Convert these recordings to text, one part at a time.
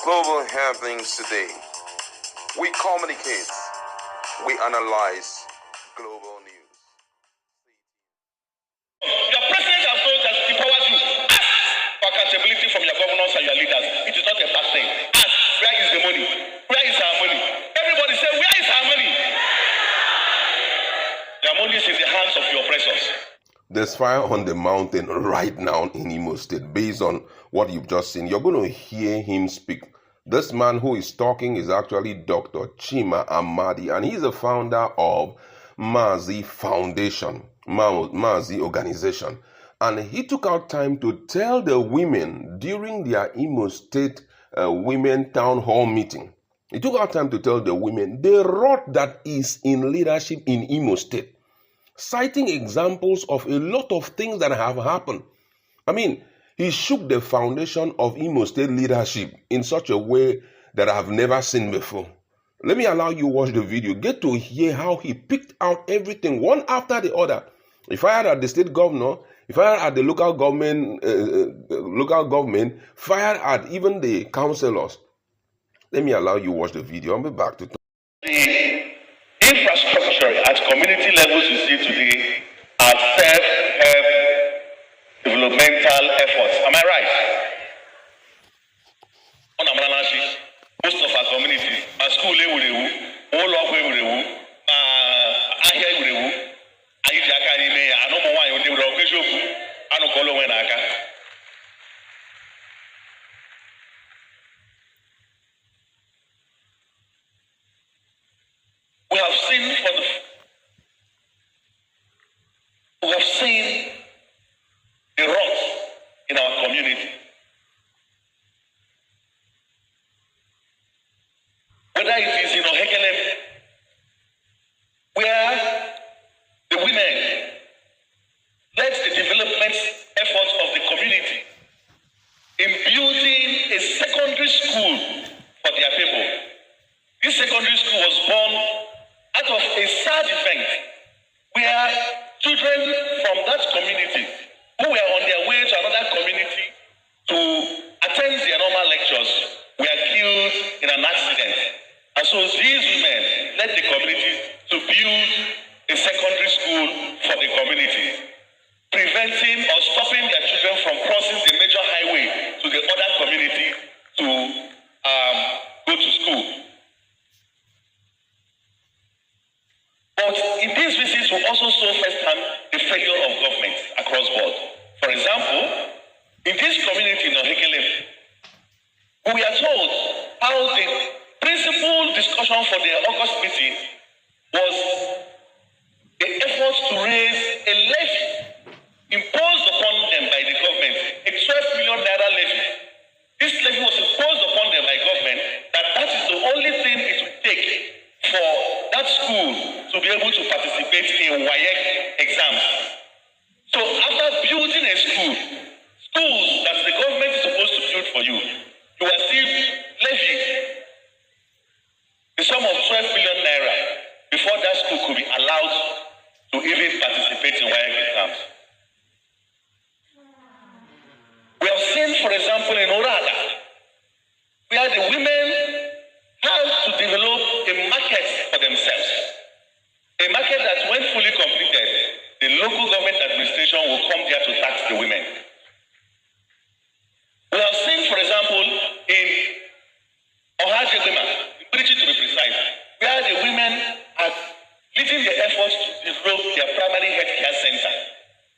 Global happenings today. We communicate. We analyze global news. Your president has told us empowers you. Ask for accountability from your governors and your leaders. It is not a bad thing. Ask, where is the money? Where is our money? Everybody say, where is our money? Your money is in the hands of your oppressors. There's fire on the mountain right now in Imo State. Based on what you've just seen, you're going to hear him speak. This man who is talking is actually Dr. Chima Amadi, and he's the founder of Mazi Foundation, Mazi Organization. And he took out time to tell the women during their Imo State Women Town Hall meeting. He took out time to tell the women the rot that is in leadership in Imo State, citing examples of a lot of things that have happened. I mean, he shook the foundation of Imo State leadership in such a way that I have never seen before. Let me allow you watch the video. Get to hear how he picked out everything one after the other. He fired at the state governor, he fired at the local government, fired at even the councillors. Let me allow you watch the video. I'll be back to talk. The infrastructure at community levels you see today are self-help developmental efforts. Am I right? Most of our communities, our school, all of we have seen the rot in our community. Whether it is in Ohekelem, where the women led the development efforts of the community in building a secondary school for their people. This secondary school was born out of a sad event where children from that community who were on their way to another community to attend their normal lectures were killed in an accident. And so these women led the community to build a secondary school for the community, preventing or stopping their children from crossing the major highway to the other community to go to school. But in these visits, we also saw firsthand the failure of government across board. For example, in this community in Ohekelem, we are told how the principal discussion for the August meeting was the effort to raise a levy imposed upon them by the government, a 12 million naira levy. This levy was imposed upon them by government that is the only thing it would take for that school to be able to participate in WAEC exams. So after building a school, schools that the government is supposed to build for you, you are still levying the sum of 12 million naira before that school could be allowed to even participate in WAEC exams. We have seen, for example, in Orada, where the women have to develop a market for themselves. A market that, when fully completed, the local government administration will come there to tax the women. We have seen, for example, in Uzodinma, preaching to be precise, where the women are leading the efforts to develop their primary health care center.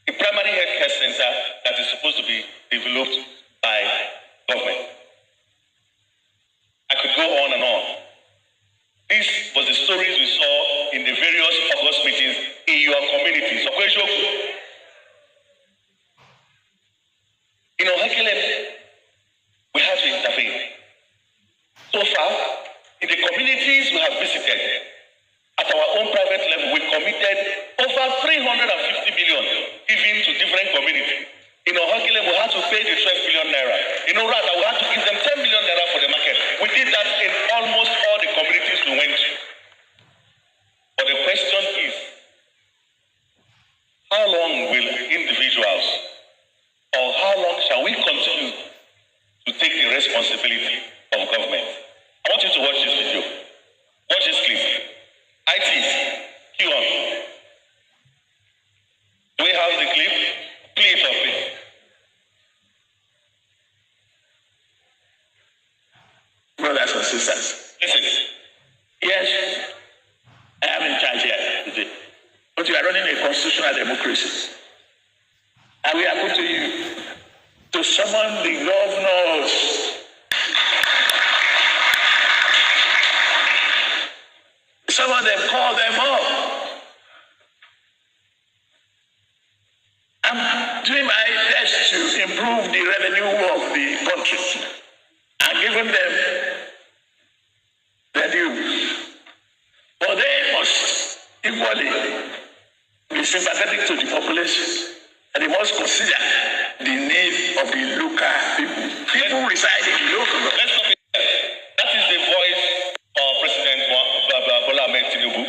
A primary health care center that is supposed to be developed by government. I could go on and on. This was the stories we saw in the various August meetings in your communities. In Ohekelem, we have to intervene. So far, in the communities we have visited, at our own private level, we committed over 350 million given to different communities. In Ohekelem, we had to pay the 12 million naira. In Orada, we had to give them 10 million naira for the market. We did that in almost all the communities we went to. But the question is, how long will individuals, or how long shall we continue to take the responsibility of government? brothers and sisters, listen. Yes, I am in charge here today, but we are running a constitutional democracy. And we are going to you to summon the governors. Some of them call them up. I'm doing my best to improve the revenue of the country and giving them their due. But they must equally be sympathetic to the population, and they must consider the need of the local people. People reside in the local. Let's stop it there. That is the voice of President Bola Ahmed Tinubu.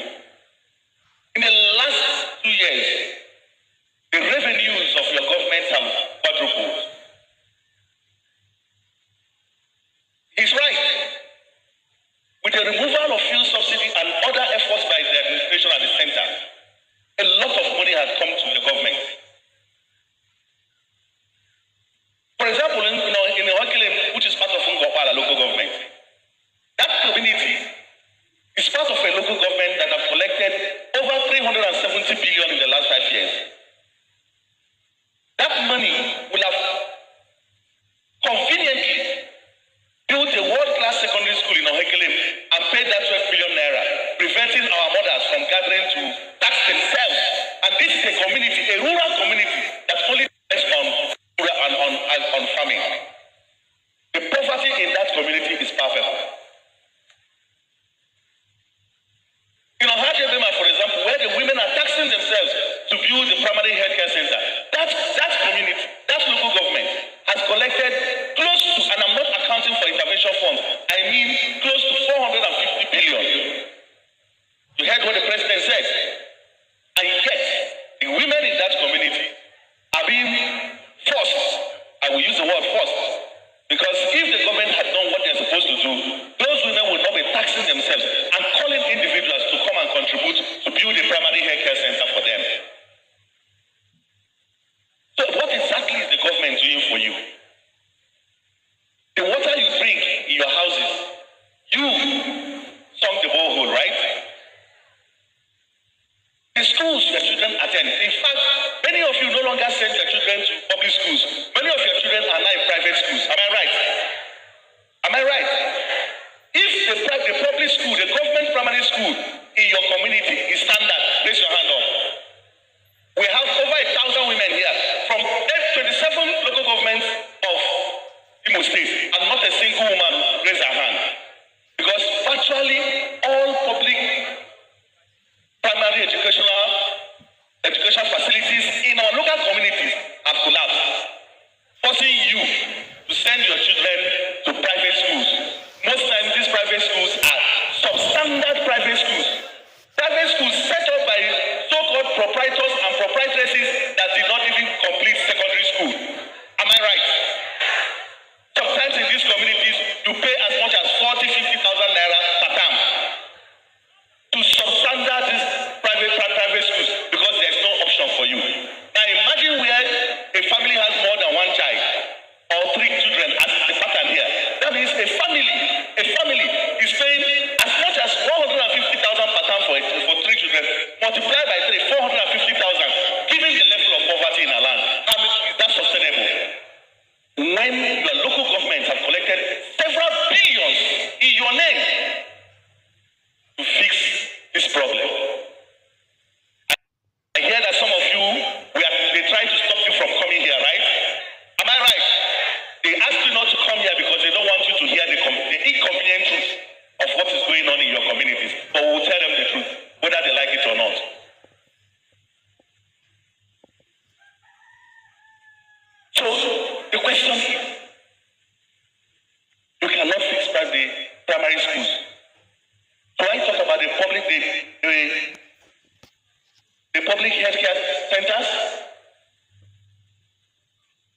In the last 2 years, the revenues of your government have quadrupled. He's right. With the removal of fuel subsidy and other efforts by the administration at the center, a lot of money has come to the government. For example, in Ohakile, which is part of Ngopala local government, that community is part of a local government that have collected over 370 billion in the last 5 years. That money will have conveniently built a world-class secondary school in Ohakile and paid that 12 billion naira, preventing our mothers from gathering to tax themselves. And this is a community, a rural community that only depends on farming. The poverty in that community is perfect. In Uzodinma, for example, where the women are taxing themselves to build the primary healthcare center, that community, that local government has collected close to, and I'm not accounting for intervention funds, I mean close to 450 billion. You heard what the president said. And yet, the women in that community are being forced, I will use the word forced, because if the government had done what they're supposed to do, those women would not be taxing themselves and calling individuals to come and contribute to build a primary healthcare center for them. So what exactly is the government doing for you? The water you drink in your houses, you sunk the borehole, right? The schools your children attend. In fact, many of you no longer send your children to public schools. Many of your children are now in private schools. Am I right? Am I right? If the public school, the government primary school in your community is standard, raise your hand up. We have over 1,000 women here from 27 local governments of Imo State, and not a single woman raise her hand. Because virtually all public primary education facilities in our local communities have collapsed, forcing you to send your children to private schools. Most times these private schools are substandard private schools. Private schools set up by so-called proprietors and proprietresses that did not even complete secondary school. Am I right? Sometimes in these communities, you pay as much as 40,000-50,000 naira per term to substandard these private schools because there's no option for you. Now imagine where a family has more than one child or 3 children as the pattern here. That means a family is paying as much as 150,000 per term for 3 children, multiplied by 3, 450,000, given the level of poverty in our land. How much is that sustainable? When your local governments have collected several billions in your name to fix this problem. I hear that some of you, they try to stop you from coming here, right? Am I right? They ask you not to come here because they don't want you to hear the inconvenient truth of what is going on in your communities. But we'll tell them the truth, whether they like it or not. So the question is, you cannot fix back the primary schools. So I talk about the public healthcare centers.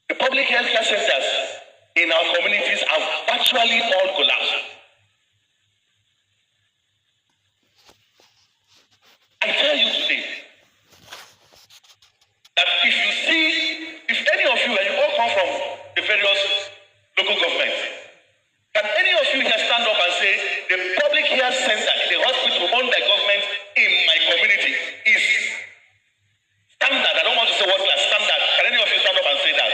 The public healthcare centers in our communities have virtually all collapsed. I tell you today that if any of you, and you all come from the various local governments, can any of you here start stand up and say the public health center, the hospital owned by government in my community is standard? I don't want to say what class standard. Can any of you stand up and say that?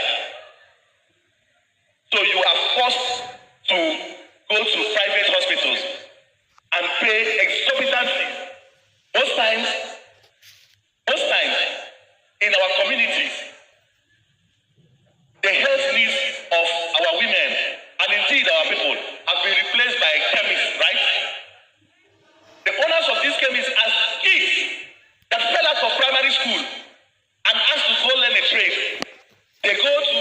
So you are forced to go to private hospitals and pay exorbitant fees. Most times in our communities, the health needs of our women and indeed our people have been replaced by chemists, right? The owners of these chemists are kids that fell out of primary school and asked to go learn a trade. They go to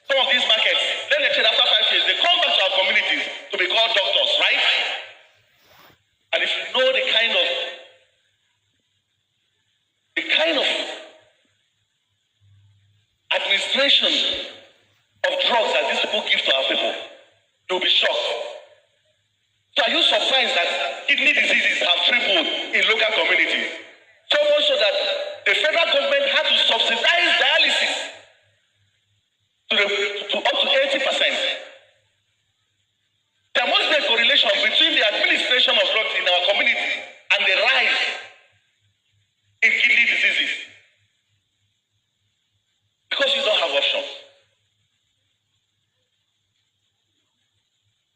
some of these markets, learn a trade after 5 years. They come back to our communities to be called doctors, right? And if you know the kind of administration of drugs that these people give to our people, you'll be shocked. So are you surprised that kidney diseases have tripled in local communities? So much so that the federal government had to subsidize dialysis to up to 80%. There must be a correlation between the administration of drugs in our community and the rise in kidney diseases. Because you don't have options.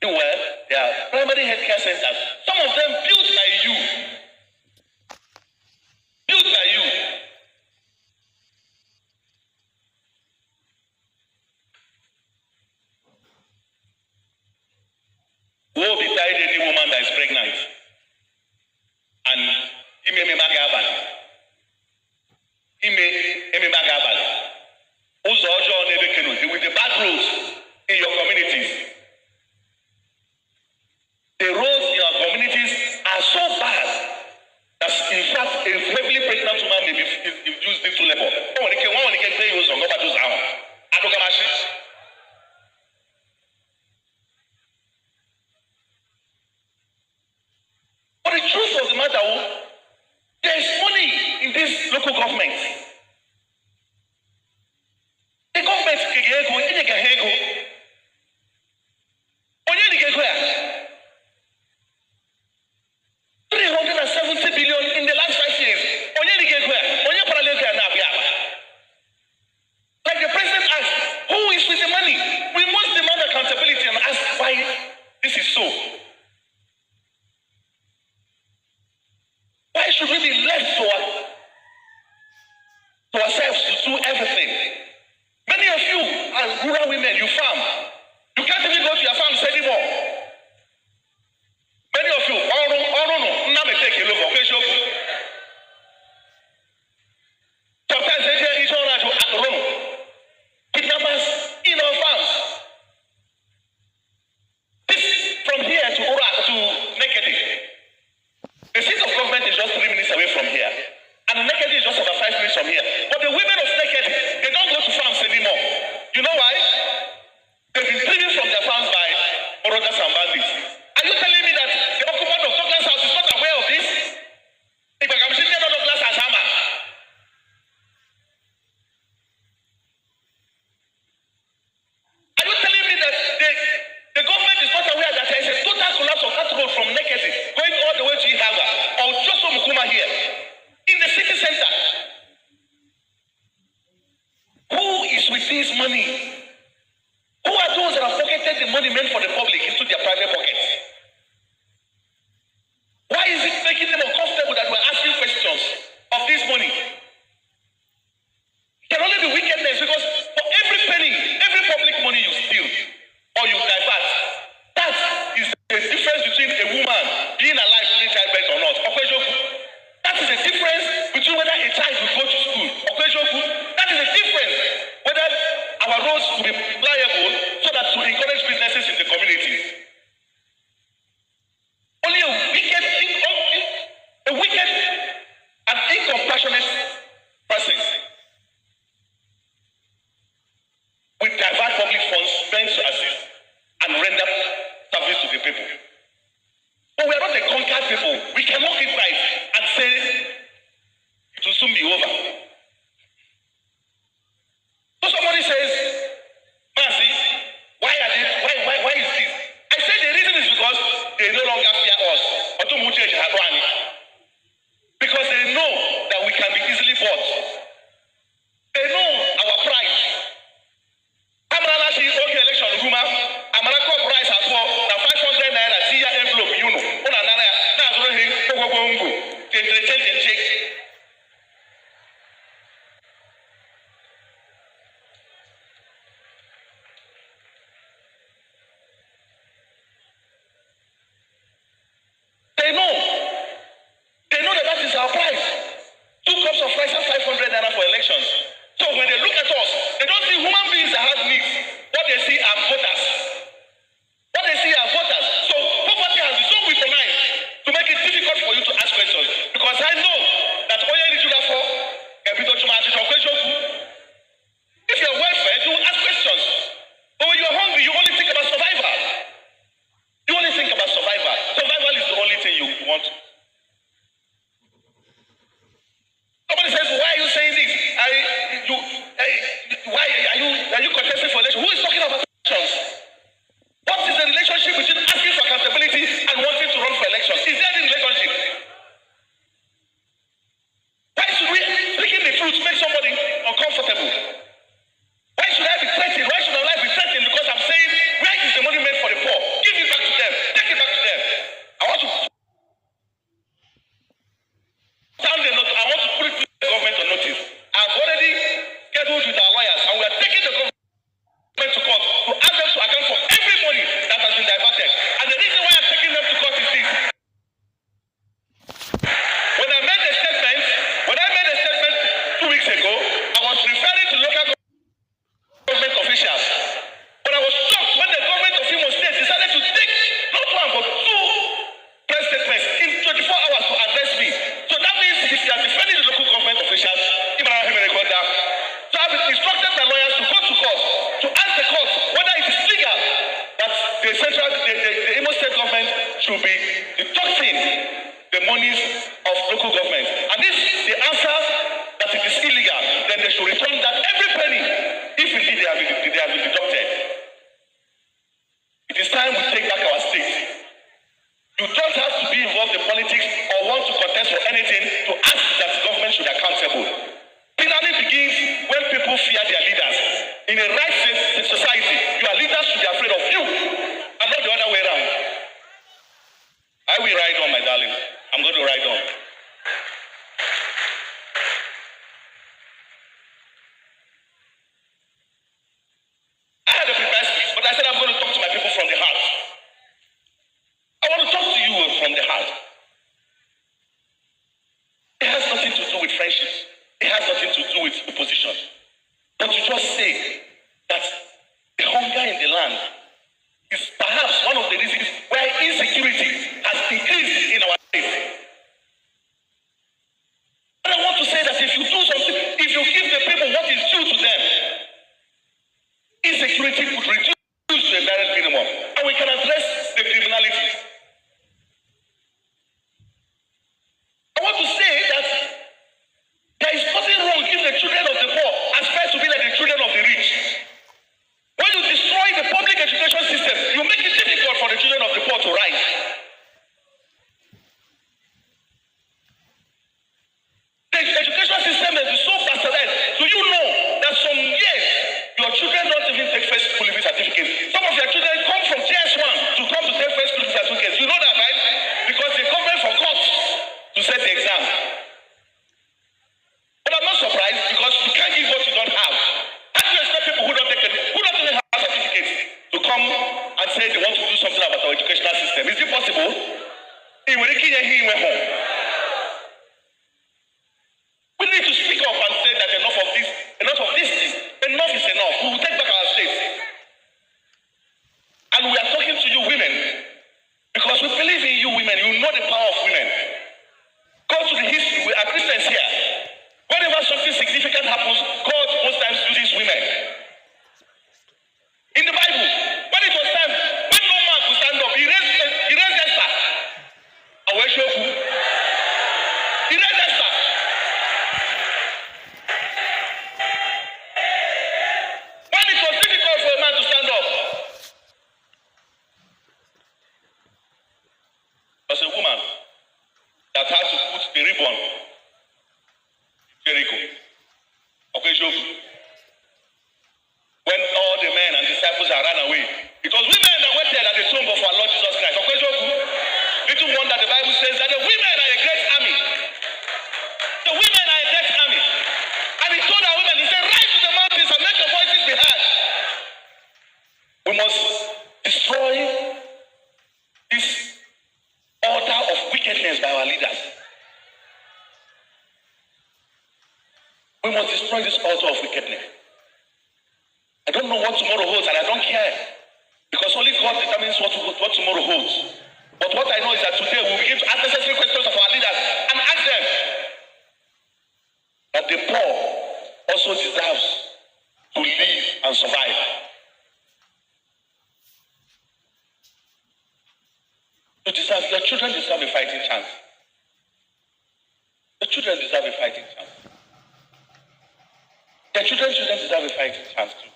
Well, there are primary healthcare centers. Some of them built by you. Woe betide any woman that is pregnant and with the bad roads in your communities. The roads in our communities are so bad that in fact a heavily pregnant woman may be induced into labor. But the truth of the matter, there is money in this local government. The government $370 billion in the last 5 years. Like the president asked, who is with the money? We must demand accountability and ask why this is so. Why should we be left to ourselves to do everything? Many of you are rural women, you farm. You can't even go to your farms anymore. Many of you, sometimes they say each other to kidnappers in our farms. This from here to Ura to Nekedi. The seat of government is just 3 minutes away from here. And Nekedi is just about 5 minutes from here. But the women of Nekedi, they don't go to farms anymore. You know why? They've been driven from their farms by marauders and bandits. Are you telling me that the occupant of Douglas House is not aware of this? If I can see Douglas as hammer. Are you telling me that the government is not aware that there is a total collapse of that road from Nekedi going all the way to Ihaga or Joso Mukuma here in the city center? Who is with this money? Who are those that have pocketed the money meant for the public into their private pockets? Why is it making them uncomfortable that we're asking questions of this money? It can only be wickedness, because for every penny, every public money you steal or you divert, that is the difference between a woman being alive during childbirth or not. That is the difference between whether a child will go to school. That is the difference whether our roads will be pliable so that to encourage businesses in the communities. Only a wicked and incompassionate person will divert public funds meant to assist and render service to the people. But we are not a conquered people. We cannot keep quiet and say it will soon be over. So somebody says, Mercy, why is this? I say the reason is because they no longer fear us. Because they know that we can be easily bought. They know our price. Amara she okay election Ruma. Amara call price as well. Now 500 naira. See your envelope. You know. Una nana. Now so he go. Check. They know that is our price. 2 cups of rice and 500 naira for elections. So when they look at us, they don't see human beings that have needs. What they see are voters. So poverty has been so weaponized to make it difficult for you to ask questions. Because I know that all you need to do for if you're well-fed, you ask questions. But when you're hungry, you only think about survival. Survival is the only thing you want. Somebody says, why are you saying this? Why are you contesting for election? Who is talking about elections? What is the relationship between asking for accountability and wanting to run for elections? Is there any relationship? Why should we, speaking the truth, make somebody uncomfortable? Why should I be threatened? Why should my life be threatened? Because I'm saying, where is the money meant for the poor? Give it back to them. Take it back to them. I want to put it to the government on notice. I've already scheduled with our lawyers and we are taking the government to court to ask them to account for every money that has been diverted. And the reason why I'm taking them to court is this. When I made a statement 2 weeks ago, I was referring to local government officials. But I was shocked when the government of Imo State decided to take not one but 2 press statements in 24 hours to address me. So that means if you are defending the local government officials, so I've instructed my lawyers to go to court to ask the court whether it is legal that the Imo State government should be deducting the monies of local government. And if the answer that it is illegal, then they should return that every penny if indeed they have been deducted. It is time we take back our state. You don't have to be involved in politics or want to contest for anything to ask that the government should be accountable. Tyranny begins when people fear their leaders. In a right society, your leaders should be afraid of you and not the other way around. I will ride on, my darling. I'm going to ride on. I had a prepared speech, but I said I'm going to talk to my people from the heart. I want to talk to you from the heart. It has nothing to do with friendships. It has nothing to do with opposition. But to just say that the hunger in the land is perhaps one of the reasons why insecurity has increased in our state. And I want to say that if you do something, if you give the people what is due to them, insecurity could reduce to a bare minimum. And we can address the criminality. I want to say that there is nothing wrong if the children of the poor aspire to be like the children of the rich. When you destroy the public education system, you make it difficult for the children of the poor to rise. The education system has been so bastardized. Do you know that some years your children don't even take first school living certificates? Some of your children come from JS1 to come to take first school living certificates. You know that, right? Because the government forgot to set the exam. But I'm not surprised because you can't give what you don't have. How do you expect people who don't even have certificates to come and say they want to do something about our educational system? Is it possible? We need to speak up and say that enough of this, enough is enough. We will take back our state. And we are talking to you women because we believe in you women. You know the power of women. Go to the history. We are Christians here. Whenever something significant happens, God most times uses women. In the Bible, when it was time, when no man could stand up, he raised Esther. I worship you. He raised Esther. When it was difficult for a man to stand up, firstborn. Jericho. Okay, so when all the men and disciples are run away, it was women that waited at the tomb of our Lord Jesus Christ. Okay, so little wonder the Bible says that the women are a great army. The women are a great army. And he told our women, he said, rise to the mountains and make your voices be heard. We must destroy this altar of wickedness by our leaders. We must destroy this altar of wickedness. I don't know what tomorrow holds, and I don't care. Because only God determines what tomorrow holds. But what I know is that today we will begin to ask necessary questions of our leaders and ask them that the poor also deserves to live and survive. Your children deserve a fighting chance. The children deserve a fighting chance. Their children deserve a fighting chance too.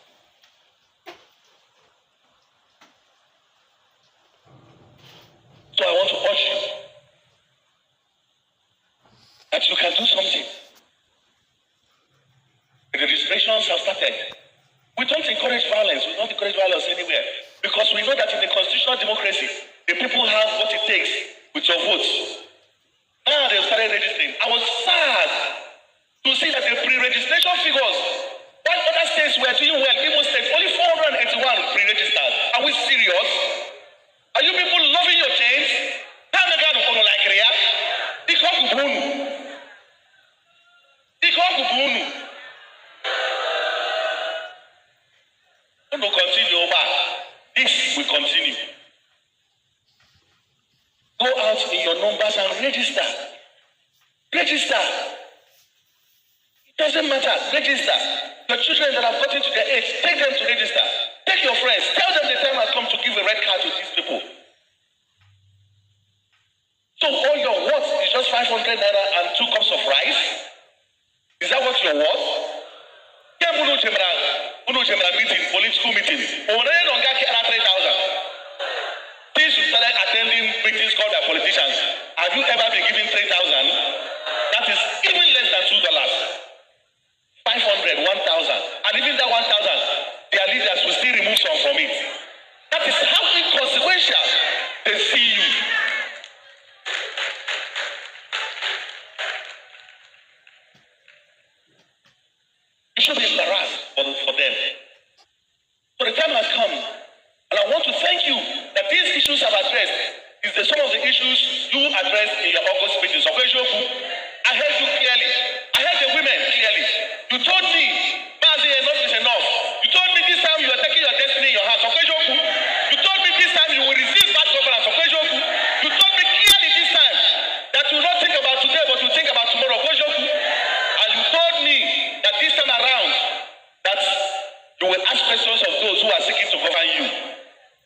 So I want to urge you that you can do something. The registrations have started. We don't encourage violence. We don't encourage violence anywhere. Because we know that in a constitutional democracy, the people have what it takes with your votes. Now they've started registering. I was sad to see that the pre-registration figures, while other states were doing well, Imo State, only 481 pre-registered. Are we serious? Are you people loving your chains? Don't continue over. This will continue. Go out in your numbers and register. Register. It doesn't matter. Register. Your children that have gotten to their age, take them to register. Take your friends. Tell them the time has come to give a red card to these people. So all your worth is just 500 naira and 2 cups of rice? Is that what you're worth? Meeting, political meetings. Since you started attending meetings called by politicians, have you ever been given 3,000? That is even less than $2. 500, 1,000. And even that 1,000, their leaders will still remove some from it. That is how inconsequential they see you. You should be embarrassed for them. So the time has come, and I want to thank you that these issues have addressed. Is some of the issues you addressed in your August speeches. I heard you clearly. I heard the women clearly. You told me, Mazi, enough is enough. You told me this time you are taking your destiny in your hands. You told me this time you will resist bad governance. You told me clearly this time that you will not think about today, but you think about tomorrow. And you told me that this time around that you will ask questions of those who are seeking to govern you.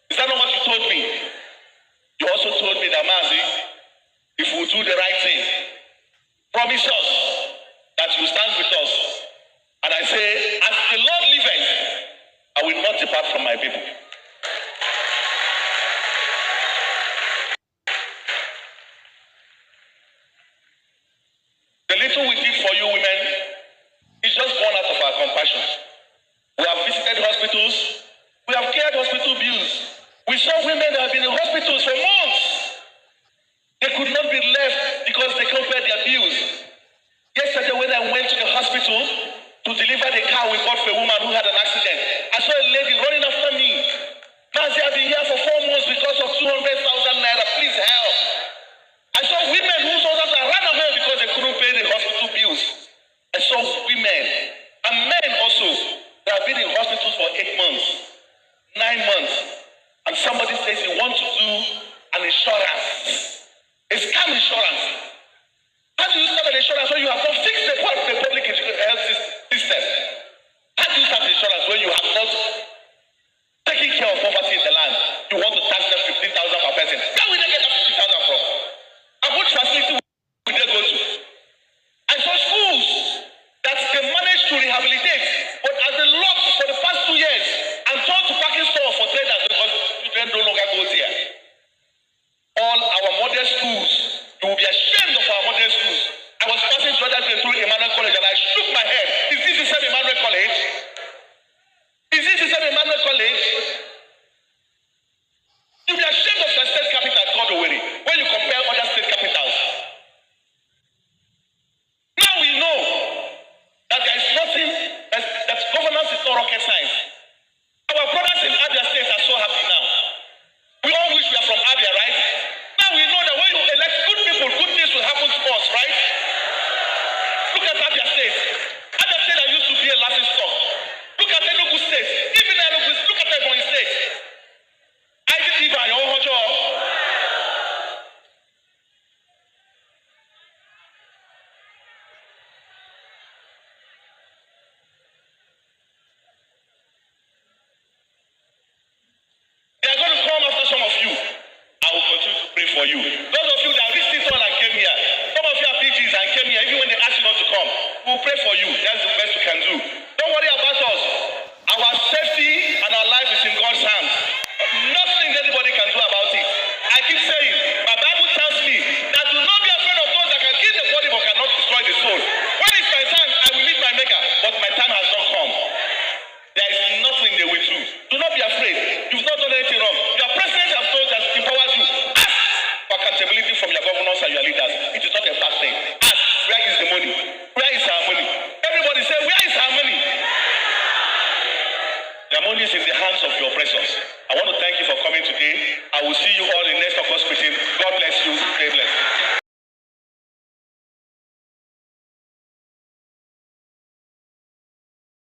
Is that not what you told me? You also told me that, Mazi, if we do the right thing, promise us that you stand with us. And I say, as the Lord liveth, I will not depart from my people. The little we did for you women is just born out of our compassion. We have visited hospitals. We have cleared hospital bills. We saw women that have been in hospitals for months. They could not be left because they can't pay their bills. Yesterday when I went to the hospital to deliver the car we bought for a woman who had an accident, I saw a lady running after me. Mazi, I've been here for 4 months because of 200,000 naira. Please help. I saw women whose husbands ran away because they couldn't pay the hospital for you. Those of you that reached this one and came here, some of you are PGs and came here, even when they ask you not to come, we'll pray for you. That's the best we can do. Don't worry about us. Our safety and our life is in God's hands. Nothing anybody can do about it. I keep saying, my Bible tells me that do not be afraid of those that can kill the body but cannot destroy the soul. When it's my time, I will meet my maker, but my time has not come. There is nothing they will do. Do not be afraid. You've not done anything wrong. Your president has told us, empowers you. Ask for accountability from your governors and your leaders. It is not a bad thing.